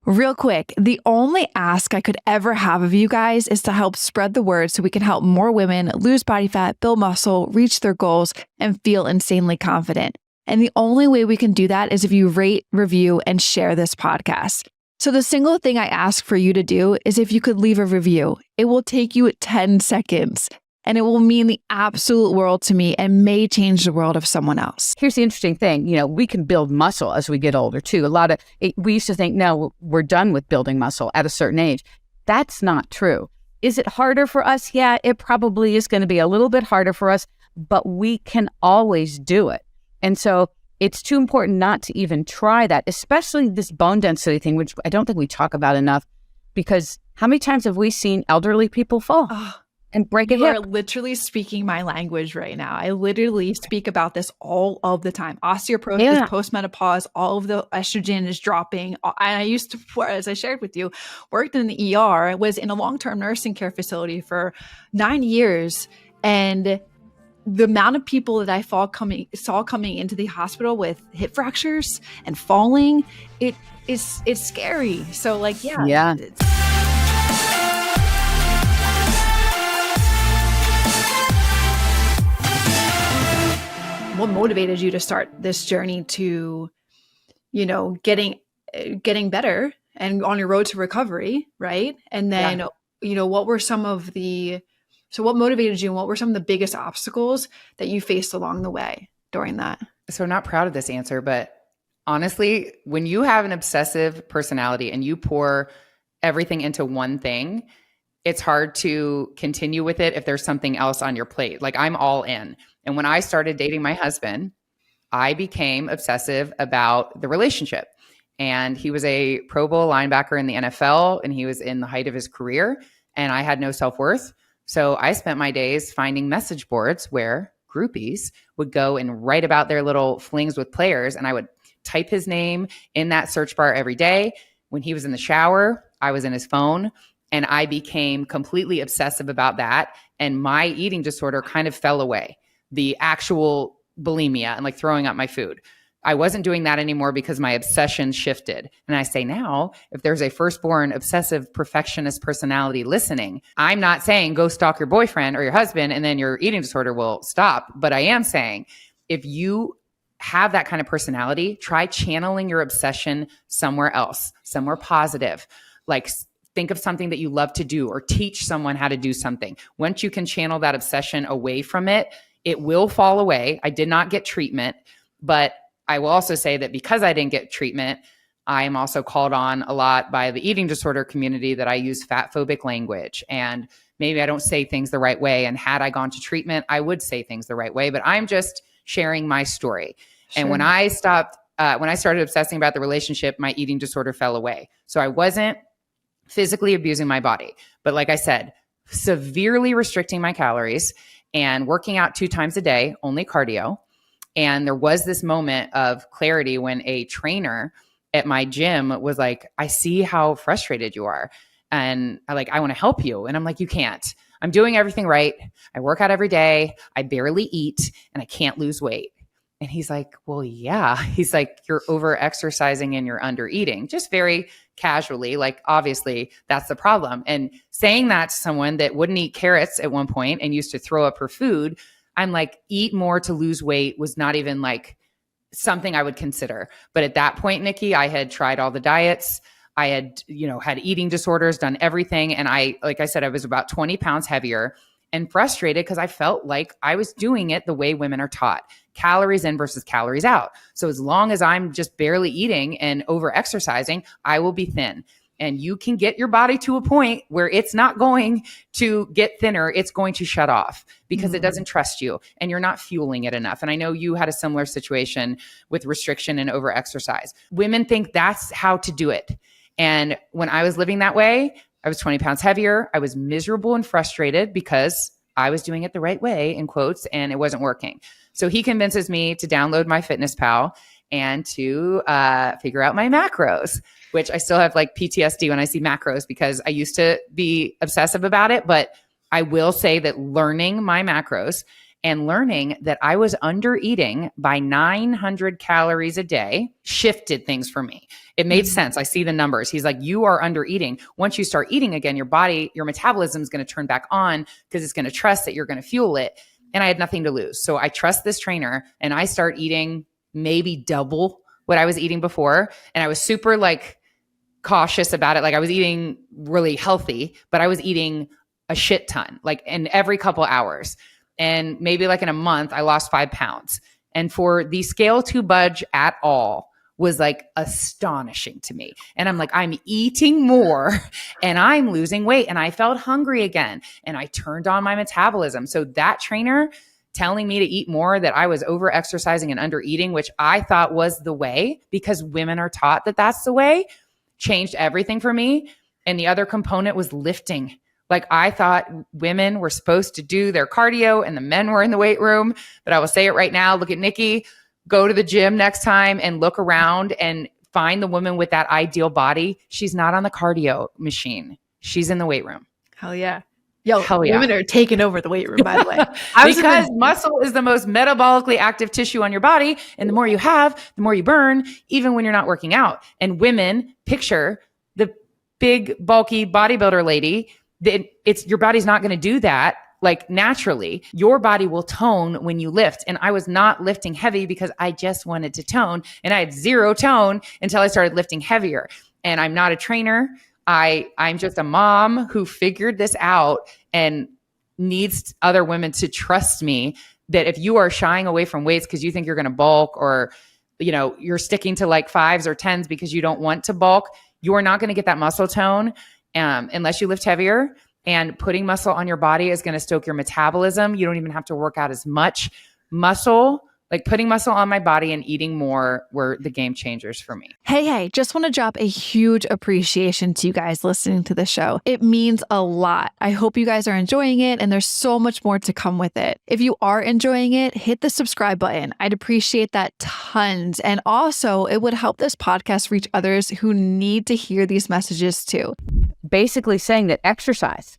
Real quick, the only ask I could ever have of you guys is to help spread the word so we can help more women lose body fat, build muscle, reach their goals, and feel insanely confident. And the only way we can do that is if you rate, review, and share this podcast. So the single thing I ask for you to do is if you could leave a review. It will take you 10 seconds. And it will mean the absolute world to me and may change the world of someone else. Here's the interesting thing. We can build muscle as we get older too. We used to think, no, we're done with building muscle at a certain age. That's not true. Is it harder for us? Yeah, it probably is going to be a little bit harder for us, but we can always do it. And so it's too important not to even try that, especially this bone density thing, which I don't think we talk about enough, because how many times have we seen elderly people fall? And break a hip? You are literally speaking my language right now. I literally speak about this all of the time. Osteoporosis, postmenopause, all of the estrogen is dropping. And I used to, as I shared with you, worked in the ER. I was in a long-term nursing care facility for 9 years. And the amount of people that I saw coming into the hospital with hip fractures and falling, it's scary. So yeah. What motivated you to start this journey to, getting better and on your road to recovery, right? And then, what motivated you and what were some of the biggest obstacles that you faced along the way during that? So I'm not proud of this answer, but honestly, when you have an obsessive personality and you pour everything into one thing, it's hard to continue with it if there's something else on your plate. Like I'm all in. And when I started dating my husband, I became obsessive about the relationship. And he was a Pro Bowl linebacker in the NFL, and he was in the height of his career, and I had no self-worth. So I spent my days finding message boards where groupies would go and write about their little flings with players, and I would type his name in that search bar every day. When he was in the shower, I was in his phone, and I became completely obsessive about that. And my eating disorder kind of fell away. The actual bulimia and throwing up my food. I wasn't doing that anymore because my obsession shifted. And I say now, if there's a firstborn obsessive perfectionist personality listening, I'm not saying go stalk your boyfriend or your husband and then your eating disorder will stop. But I am saying if you have that kind of personality, try channeling your obsession somewhere else, somewhere positive. Think of something that you love to do or teach someone how to do something. Once you can channel that obsession away from it, it will fall away. I did not get treatment, but I will also say that because I didn't get treatment, I am also called on a lot by the eating disorder community that I use fat phobic language. And maybe I don't say things the right way. And had I gone to treatment, I would say things the right way, but I'm just sharing my story. Sure. And when I started obsessing about the relationship, my eating disorder fell away. So I wasn't physically abusing my body, but like I said, severely restricting my calories and working out 2 times a day, only cardio. And there was this moment of clarity when a trainer at my gym was like, I see how frustrated you are. And I want to help you. And I'm like, you can't. I'm doing everything right. I work out every day. I barely eat and I can't lose weight. And he's like, well, yeah. He's like, you're over exercising and you're under eating, just very casually. Obviously that's the problem. And saying that to someone that wouldn't eat carrots at one point and used to throw up her food, I'm like, eat more to lose weight was not even something I would consider. But at that point, Nikki, I had tried all the diets. I had, had eating disorders, done everything. And like I said, I was about 20 pounds heavier and frustrated because I felt like I was doing it the way women are taught, calories in versus calories out. So as long as I'm just barely eating and over exercising, I will be thin. And you can get your body to a point where it's not going to get thinner. It's going to shut off because it doesn't trust you and you're not fueling it enough. And I know you had a similar situation with restriction and over exercise. Women think that's how to do it. And when I was living that way, I was 20 pounds heavier. I was miserable and frustrated because I was doing it the right way, in quotes, and it wasn't working. So he convinces me to download MyFitnessPal and to figure out my macros, which I still have PTSD when I see macros because I used to be obsessive about it. But I will say that learning my macros and learning that I was under eating by 900 calories a day shifted things for me. It made sense. I see the numbers. He's like, you are under eating. Once you start eating again, your body, your metabolism is going to turn back on because it's going to trust that you're going to fuel it. And I had nothing to lose. So I trust this trainer and I start eating maybe double what I was eating before. And I was super cautious about it. Like I was eating really healthy, but I was eating a shit ton, in every couple hours. And maybe in a month, I lost 5 pounds. And for the scale to budge at all was astonishing to me. And I'm I'm eating more and I'm losing weight. And I felt hungry again. And I turned on my metabolism. So that trainer telling me to eat more, that I was over exercising and under eating, which I thought was the way because women are taught that that's the way, changed everything for me. And the other component was lifting. I thought women were supposed to do their cardio and the men were in the weight room. But I will say it right now. Look at Nikki. Go to the gym next time and look around and find the woman with that ideal body. She's not on the cardio machine. She's in the weight room. Hell yeah. Yo, Hell yeah. Women are taking over the weight room, by the way. Because muscle is the most metabolically active tissue on your body. And the more you have, the more you burn, even when you're not working out. And women, picture the big, bulky bodybuilder lady. Your body's not going to do that naturally. Your body will tone when you lift. And I was not lifting heavy because I just wanted to tone. And I had zero tone until I started lifting heavier. And I'm not a trainer. I'm just a mom who figured this out and needs other women to trust me that if you are shying away from weights because you think you're going to bulk or, you're sticking to 5s or 10s because you don't want to bulk, you are not going to get that muscle tone unless you lift heavier. And putting muscle on your body is going to stoke your metabolism. You don't even have to work out as much. Putting muscle on my body and eating more were the game changers for me. Hey, just want to drop a huge appreciation to you guys listening to the show. It means a lot. I hope you guys are enjoying it and there's so much more to come with it. If you are enjoying it, hit the subscribe button. I'd appreciate that tons. And also, it would help this podcast reach others who need to hear these messages too. Basically saying that exercise,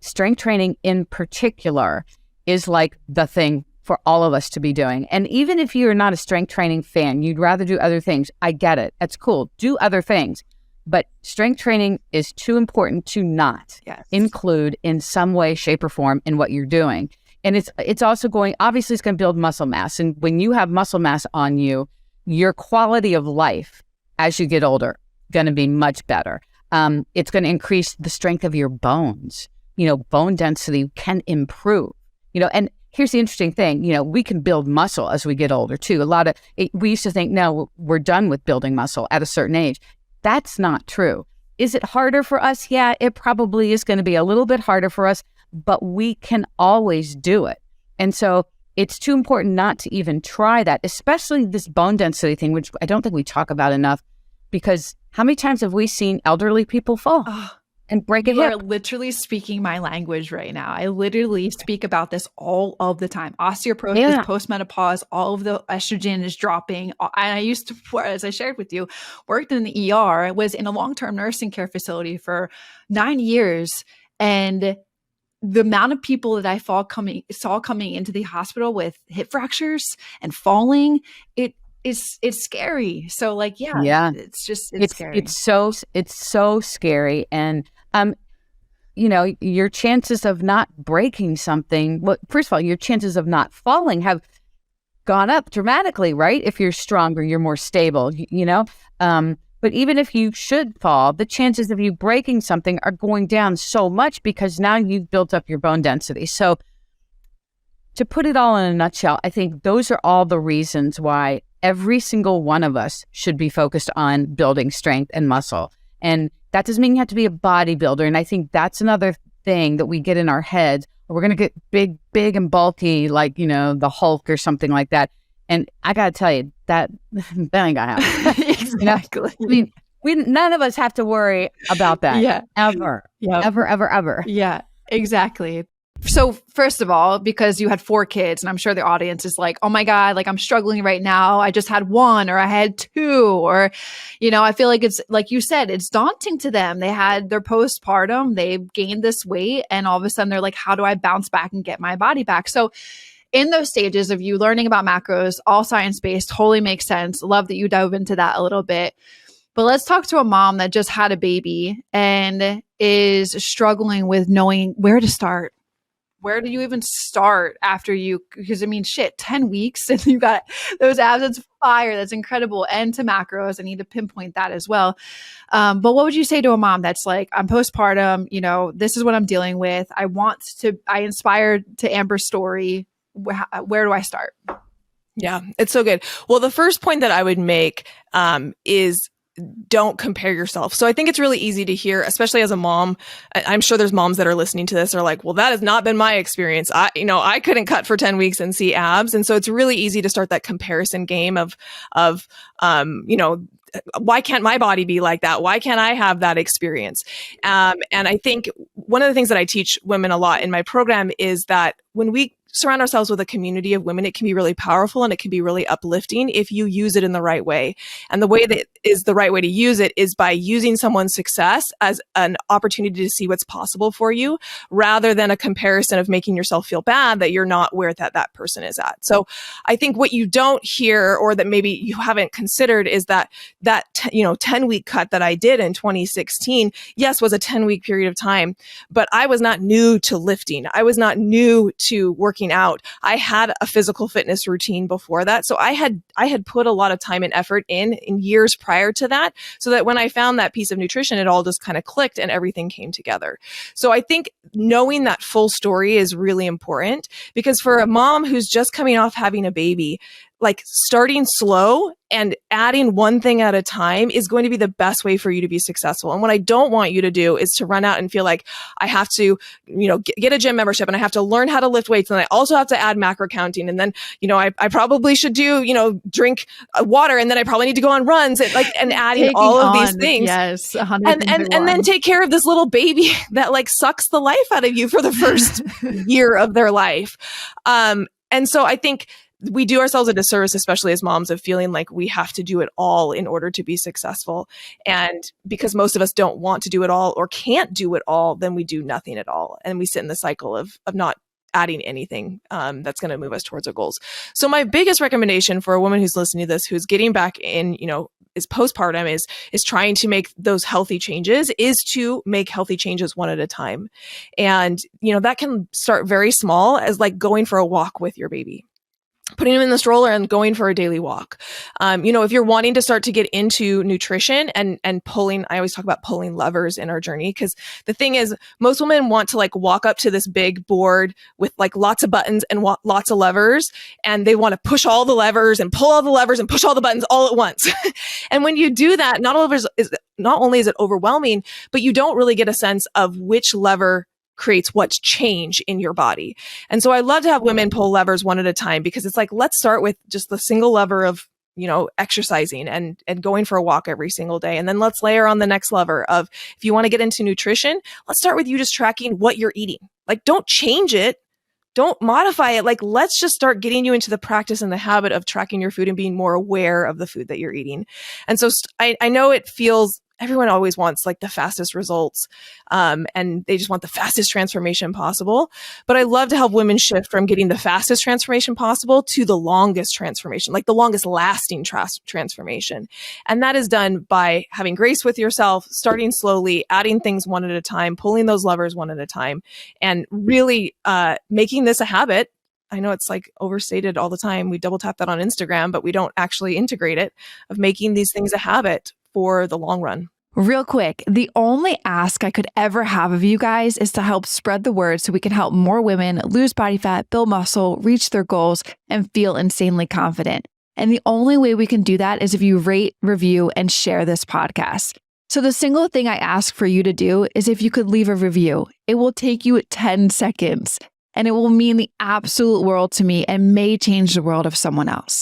strength training in particular is the thing for all of us to be doing. And even if you're not a strength training fan, you'd rather do other things. I get it. That's cool. Do other things. But strength training is too important to not include in some way, shape, or form in what you're doing. And it's also obviously it's going to build muscle mass. And when you have muscle mass on you, your quality of life as you get older going to be much better. It's going to increase the strength of your bones. Bone density can improve. And here's the interesting thing. We can build muscle as we get older too. We used to think, no, we're done with building muscle at a certain age. That's not true. Is it harder for us? Yeah, it probably is going to be a little bit harder for us, but we can always do it. And so it's too important not to even try that, especially this bone density thing, which I don't think we talk about enough, because how many times have we seen elderly people fall and break a hip? You are literally speaking my language right now. I literally speak about this all of the time. Osteoporosis, postmenopause, all of the estrogen is dropping. And I used to, as I shared with you, worked in the ER. I was in a long-term nursing care facility for 9 years. And the amount of people that I saw coming into the hospital with hip fractures and falling, it's scary. So it's scary. It's so scary. And your chances of not breaking something, well, first of all, your chances of not falling have gone up dramatically, right? If you're stronger, you're more stable, but even if you should fall, the chances of you breaking something are going down so much because now you've built up your bone density. So to put it all in a nutshell, I think those are all the reasons why every single one of us should be focused on building strength and muscle. And that doesn't mean you have to be a bodybuilder. And I think that's another thing that we get in our heads. We're going to get big and bulky, the Hulk or something like that. And I got to tell you, that ain't going to happen. Exactly. None of us have to worry about that. Yeah. Ever. Yep. Ever. Yeah, exactly. So first of all, because you had 4 kids, and I'm sure the audience is like, oh my God, like I'm struggling right now. I just had 1 or I had 2, or, I feel like it's like you said, it's daunting to them. They had their postpartum, they gained this weight, and all of a sudden they're like, how do I bounce back and get my body back? So in those stages of you learning about macros, all science-based, totally makes sense. Love that you dove into that a little bit. But let's talk to a mom that just had a baby and is struggling with knowing where to start. Where do you even start after because 10 weeks and you got those abs, that's fire. That's incredible. And to macros, I need to pinpoint that as well. But what would you say to a mom that's like, I'm postpartum, this is what I'm dealing with. I inspired to Amber's story. Where do I start? Yeah, it's so good. Well, the first point that I would make is don't compare yourself. So I think it's really easy to hear, especially as a mom. I'm sure there's moms that are listening to this are like, well, that has not been my experience. I couldn't cut for 10 weeks and see abs. And so it's really easy to start that comparison game of why can't my body be like that? Why can't I have that experience? And I think one of the things that I teach women a lot in my program is that when we surround ourselves with a community of women, it can be really powerful and it can be really uplifting if you use it in the right way. And the way that is the right way to use it is by using someone's success as an opportunity to see what's possible for you, rather than a comparison of making yourself feel bad that you're not where that person is at. So I think what you don't hear, or that maybe you haven't considered, is that 10-week cut that I did in 2016, yes, was a 10-week period of time, but I was not new to lifting. I was not new to working out. I had a physical fitness routine before that. So I had put a lot of time and effort in years prior to that, so that when I found that piece of nutrition, it all just kind of clicked and everything came together. So I think knowing that full story is really important, because for a mom who's just coming off having a baby, like starting slow and adding one thing at a time is going to be the best way for you to be successful. And what I don't want you to do is to run out and feel like I have to, get a gym membership and I have to learn how to lift weights. And I also have to add macro counting. And then, I probably should do, drink water. And then I probably need to go on runs and adding all of these things. Yes. And then take care of this little baby that sucks the life out of you for the first year of their life. And so I think we do ourselves a disservice, especially as moms, of feeling like we have to do it all in order to be successful. And because most of us don't want to do it all or can't do it all, then we do nothing at all. And we sit in the cycle of not adding anything that's going to move us towards our goals. So my biggest recommendation for a woman who's listening to this, who's getting back in, is postpartum, is trying to make those healthy changes, is to make healthy changes one at a time. And, that can start very small, as going for a walk with your baby, putting them in the stroller and going for a daily walk. If you're wanting to start to get into nutrition and pulling, I always talk about pulling levers in our journey, because the thing is, most women want to walk up to this big board with lots of buttons and lots of levers, and they want to push all the levers and pull all the levers and push all the buttons all at once. And when you do that, not only is it overwhelming, but you don't really get a sense of which lever creates what change in your body. And so I love to have women pull levers one at a time, because it's let's start with just the single lever of, exercising and going for a walk every single day. And then let's layer on the next lever of, if you want to get into nutrition, let's start with you just tracking what you're eating. Don't change it. Don't modify it. Let's just start getting you into the practice and the habit of tracking your food and being more aware of the food that you're eating. And so I know it feels, everyone always wants the fastest results, and they just want the fastest transformation possible. But I love to help women shift from getting the fastest transformation possible to the longest transformation, the longest lasting transformation. And that is done by having grace with yourself, starting slowly, adding things one at a time, pulling those levers one at a time, and really making this a habit. I know it's overstated all the time. We double tap that on Instagram, but we don't actually integrate it, of making these things a habit for the long run. Real quick, the only ask I could ever have of you guys is to help spread the word so we can help more women lose body fat, build muscle, reach their goals, and feel insanely confident. And the only way we can do that is if you rate, review, and share this podcast. So the single thing I ask for you to do is if you could leave a review. It will take you 10 seconds, and it will mean the absolute world to me and may change the world of someone else.